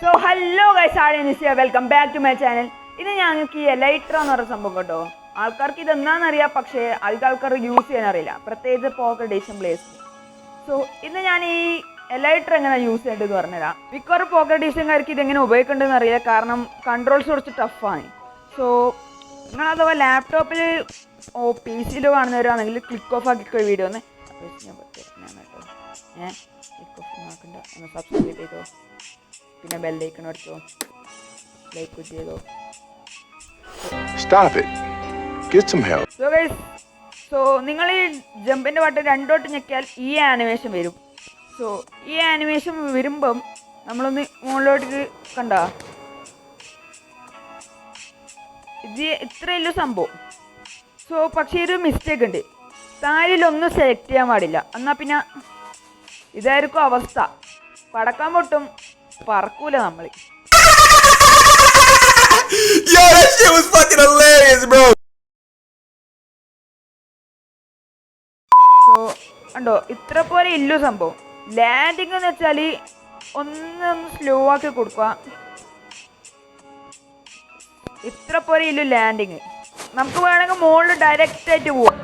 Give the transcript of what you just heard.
So hello guys, ആർഡിനിസിയ, welcome back to my channel. ഇത് ഞങ്ങൾക്ക് ഈ എലൈട്ര എന്ന് പറയുന്ന സംഭവം കേട്ടോ. ആൾക്കാർക്ക് ഇത് എന്താണെന്നറിയാം, പക്ഷേ അധികം ആൾക്കാർ യൂസ് ചെയ്യാനറിയില്ല, പ്രത്യേകിച്ച് പോക്കർ എഡിഷൻ പ്ലേസ്. സോ ഇന്ന് ഞാൻ ഈ എലൈട്ര എങ്ങനെ യൂസ് ചെയ്യേണ്ടതെന്ന് പറഞ്ഞുതരാം. മിക്കവാറും പോക്കർ എഡിഷൻകാർക്ക് ഇതെങ്ങനെ ഉപയോഗിക്കേണ്ടതെന്ന് അറിയില്ല, കാരണം കൺട്രോൾസ് കുറച്ച് ടഫാണ്. സോ നിങ്ങൾ അഥവാ ലാപ്ടോപ്പിൽ പി സിയിൽ കാണുന്നവരാണെങ്കിൽ ക്ലിക്ക് ഓഫ് ആക്കിക്കോ വീഡിയോ ഒന്ന്. ഞാൻ കേട്ടോ ക്ലിക്ക് ഓഫ് ആക്കണ്ട, ഒന്ന് സബ്സ്ക്രൈബ് ചെയ്തോ, പിന്നെ ബെല്ലൈക്കൺ അടിച്ചോ, ലൈക്ക് ചെയ്തോ. Stop it. Get some help. So guys, so നിങ്ങൾ ഈ ജമ്പിൻ്റെ ബട്ടൺ രണ്ടോട്ട് ഞെക്കിയാൽ ഈ ആനിമേഷൻ വരും. സോ ഈ ആനിമേഷൻ വരുമ്പം നമ്മളൊന്ന് മുകളിലോട്ട് കണ്ട ഇത് ഇത്രയല്ലോ സംഭവം. സോ പക്ഷേ ഒരു മിസ്റ്റേക്ക് ഉണ്ട്, താഴിലൊന്നും സെലക്ട് ചെയ്യാൻ പാടില്ല. എന്നാൽ പിന്നെ ഇതായിരിക്കും അവസ്ഥ, പടക്കാൻ പൊട്ടും, പറക്കൂല നമ്മൾ. Yo, that shit was fucking hilarious, bro. So ഉണ്ടോ, ഇത്ര പോലെ ഇല്ലു സംഭവം. ലാൻഡിങ് എന്ന് വെച്ചാൽ ഒന്ന് സ്ലോ ആക്കി കൊടുക്കുക, ഇത്ര പോലെ ഇല്ലു ലാൻഡിങ്. നമുക്ക് വേണമെങ്കിൽ മുകളിൽ ഡയറക്റ്റ് ആയിട്ട് പോവാം.